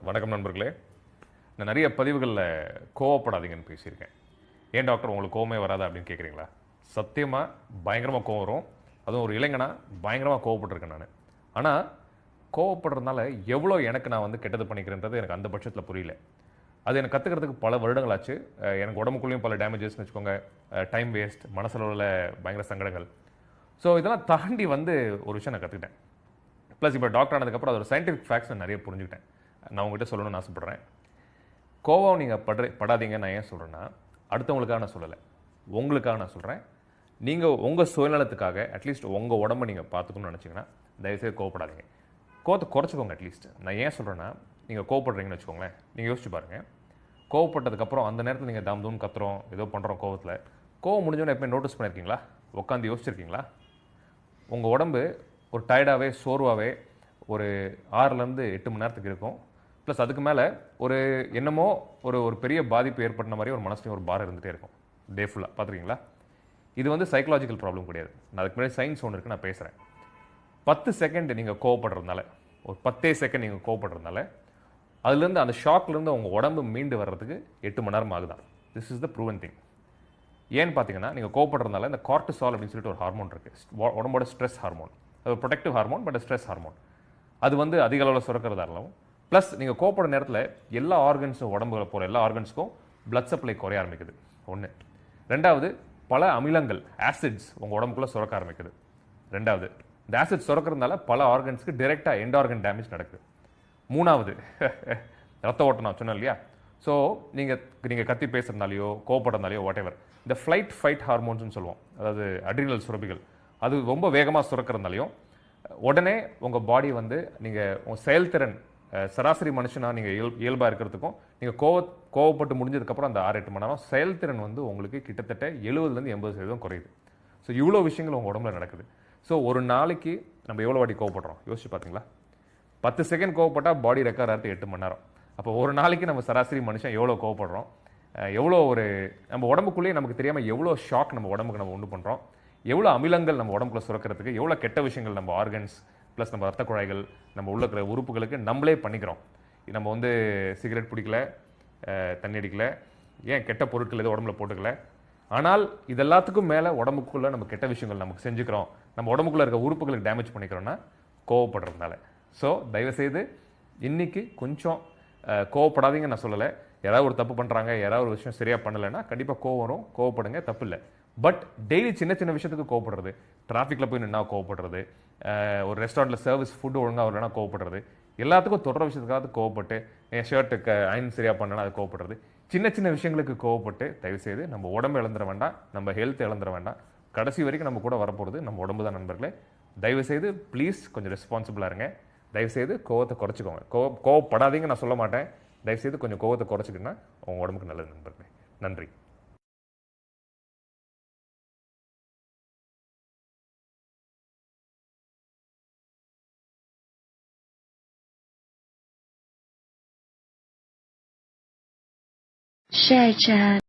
வணக்கம் நண்பர்களே. நான் நிறைய பதிவுகளில் கோவப்படாதீங்கன்னு பேசியிருக்கேன். ஏன் டாக்டர் உங்களுக்கு கோவமே வராதா அப்படின்னு கேட்குறீங்களா? சத்தியமாக பயங்கரமாக கோவம் வரும். அதுவும் ஒரு இளைஞனா பயங்கரமாக கோவப்பட்டிருக்கேன் நான். ஆனால் கோவப்படுறதுனால எவ்வளோ எனக்கு நான் வந்து கெட்டது பண்ணிக்கிறேன்றது எனக்கு அந்த பட்சத்தில் புரியல. அது எனக்கு கற்றுக்கிறதுக்கு பல வருடங்கள் ஆச்சு. எனக்கு உடம்புக்குள்ளேயும் பல டேமேஜஸ்னு வச்சுக்கோங்க. டைம் வேஸ்ட், மனசளவில் பயங்கர சங்கடங்கள். ஸோ இதெல்லாம் தாண்டி வந்து ஒரு விஷயம் நான் கற்றுக்கிட்டேன். ப்ளஸ் இப்போ டாக்டர் ஆனதுக்கப்புறம் அதோட சயின்டிஃபிக் ஃபேக்ட்ஸ் நான் நிறைய புரிஞ்சுக்கிட்டேன். நான் உங்ககிட்ட சொல்லணும்னு ஆசைப்பட்றேன். கோவம் நீங்கள் படாதீங்க. நான் ஏன் சொல்கிறேன்னா, அடுத்தவங்களுக்காக நான் சொல்லலை, உங்களுக்காக நான் சொல்கிறேன். நீங்கள் உங்கள் சுயநலத்துக்காக அட்லீஸ்ட் உங்கள் உடம்பை நீங்கள் பார்த்துக்கணும்னு நினச்சிங்கன்னா தயவுசெய்து கோவப்படாதீங்க. கோவத்தை குறைச்சிக்கோங்க அட்லீஸ்ட். நான் ஏன் சொல்கிறேன்னா, நீங்கள் கோவப்படுறீங்கன்னு வச்சுக்கோங்களேன், நீங்கள் யோசிச்சு பாருங்கள். கோவப்பட்டதுக்கப்புறம் அந்த நேரத்தில் நீங்கள் தாம் தூன்னு கத்துறோம், ஏதோ பண்ணுறோம் கோவத்தில். கோவம் முடிஞ்சோன்னு எப்போ நோட்டீஸ் பண்ணியிருக்கீங்களா? உட்காந்து யோசிச்சிருக்கீங்களா? உங்கள் உடம்பு ஒரு டயர்டாகவே சோர்வாகவே ஒரு 6லேருந்து 8 மணி நேரத்துக்கு இருக்கும். ப்ளஸ் அதுக்கு மேலே ஒரு என்னமோ ஒரு பெரிய பாதிப்பு ஏற்பட்ட மாதிரி ஒரு மனசுலையும் ஒரு பாரம் இருந்துகிட்டே இருக்கும் டே ஃபுல்லாக. பார்த்துருக்கீங்களா? இது வந்து சைக்கலாஜிக்கல் ப்ராப்ளம் கிடையாது. நான் அதுக்கு முன்னாடி சயின்ஸ் ஒன்று இருக்குது, நான் பேசுகிறேன். 10 செகண்ட் நீங்கள் கோவப்படுறதுனால, ஒரு 10 செகண்ட் நீங்கள் கோவப்படுறதுனால அதுலேருந்து அந்த ஷாக்லேருந்து உங்கள் உடம்பு மீண்டு வர்றதுக்கு 8 மணி நேரம் ஆகுதான். This is the proven thing. ஏன்னு பார்த்தீங்கன்னா, நீங்கள் கோவப்படுறதுனால இந்த கார்டிசால் அப்படின்னு சொல்லிட்டு ஒரு ஹார்மோன் இருக்குது, உடம்போட ஸ்ட்ரெஸ் ஹார்மோன். அது protective hormone, but stress hormone. அது வந்து அதிக அளவில் சுரக்கிறதாலும், ப்ளஸ் நீங்கள் கோவப்படுற நேரத்தில் எல்லா ஆர்கன்ஸும், உடம்புல போகிற எல்லா ஆர்கன்ஸுக்கும் பிளட் சப்ளை குறைய ஆரம்பிக்குது. ஒன்று. ரெண்டாவது, பல அமிலங்கள், ஆசிட்ஸ் உங்கள் உடம்புக்குள்ளே சுரக்க ஆரம்பிக்குது. ரெண்டாவது, இந்த ஆசிட் சுரக்கிறதுனால பல ஆர்கன்ஸ்க்கு டைரெக்டாக எண்ட் ஆர்கன் டேமேஜ் நடக்குது. மூணாவது, ரத்த ஓட்டம் நான் சொன்னேன் இல்லையா? ஸோ நீங்கள் கத்தி பேசுறதுனாலையோ கோவப்படுறதுனாலையோ வாட் எவர், இந்த ஃப்ளைட் ஃபைட் ஹார்மோன்ஸ்னு சொல்லுவோம், அதாவது அட்ரினல் சுரப்பிகள், அது ரொம்ப வேகமாக சுரக்கிறதுனாலையும் உடனே உங்கள் பாடி வந்து நீங்கள் உங்கள் செயல்திறன் சராசரி மனுஷனாக நீங்கள் இயல்பாக இருக்கிறதுக்கும் நீங்கள் கோவப்பட்டு முடிஞ்சதுக்கப்புறம் அந்த 6-8 மணி நேரம் செயல்திறன் வந்து உங்களுக்கு கிட்டத்தட்ட 70%-80% 80% குறையுது. ஸோ இவ்வளோ விஷயங்கள் உங்கள் உடம்புல நடக்குது. ஸோ ஒரு நாளைக்கு நம்ம எவ்வளோ வாட்டி கோவப்படுறோம் யோசிச்சு பார்த்தீங்களா? 10 செகண்ட் கோவப்பட்டால் பாடி ரெக்கார்ட் ஆகிறது 8 மணி நேரம். அப்போ ஒரு நாளைக்கு நம்ம சராசரி மனுஷன் எவ்வளோ கோவப்படுறோம், எவ்வளோ ஒரு நம்ம உடம்புக்குள்ளேயே நமக்கு தெரியாமல் எவ்வளோ ஷாக் நம்ம உடம்புக்கு நம்ம உண்டு பண்ணுறோம், எவ்வளோ அமிலங்கள் நம்ம உடம்புக்குள்ள சுரக்கிறதுக்கு, எவ்வளோ கெட்ட விஷயங்கள் நம்ம ஆர்கன்ஸ் ப்ளஸ் நம்ம ரத்த குழாய்கள், நம்ம உள்ள இருக்கிற உறுப்புகளுக்கு நம்மளே பண்ணிக்கிறோம். நம்ம வந்து சிகரெட் பிடிக்கல, தண்ணி அடிக்கல, ஏன் கெட்ட பொருட்கள் எதுவும் உடம்புல போட்டுக்கல. ஆனால் இதெல்லாத்துக்கும் மேலே உடம்புக்குள்ளே நம்ம கெட்ட விஷயங்கள் நமக்கு செஞ்சுக்கிறோம், நம்ம உடம்புக்குள்ளே இருக்க உறுப்புகளுக்கு டேமேஜ் பண்ணிக்கிறோன்னா கோவப்படுறதுனால. ஸோ தயவுசெய்து இன்னைக்கு கொஞ்சம் கோவப்படாதீங்க. நான் சொல்லலை, யாராவது ஒரு தப்பு பண்ணுறாங்க, யாராவது ஒரு விஷயம் சரியாக பண்ணலைன்னா கண்டிப்பாக கோவம் வரும், கோவப்படுங்க, தப்பு இல்லை. பட் டெய்லி சின்ன சின்ன விஷயத்துக்கு கோவப்படுறது, டிராஃபிக்கில் போய் நின்னா கோவப்படுறது, ஒரு ரெஸ்டாரண்ட்டில் சர்வீஸ் ஃபுட்டு ஒழுங்காக வரலன்னா கோவப்படுறது, எல்லாத்துக்கும் தொடர விஷயத்துக்காக கோவப்பட்டு, என் ஷர்ட்டுக்கு அயன் சரியாக பண்ணனா அது கோவப்படுறது, சின்ன சின்ன விஷயங்களுக்கு கோவப்பட்டு தயவுசெய்து நம்ம உடம்பு இழந்துட வேண்டாம், நம்ம ஹெல்த் இழந்துட வேண்டாம். கடைசி வரைக்கும் நம்ம கூட வரப்போகிறது நம்ம உடம்பு தான் நண்பர்களே. தயவுசெய்து ப்ளீஸ் கொஞ்சம் ரெஸ்பான்சிபிளாக இருங்க. தயவுசெய்து கோவத்தை குறைச்சிக்கோங்க. கோவப்படாதீங்க நான் சொல்ல மாட்டேன். தயவுசெய்து கொஞ்சம் கோவத்தை குறைச்சிக்கிட்டா உங்கள் உடம்புக்கு நல்லது நண்பர்களே. நன்றி. Share chat.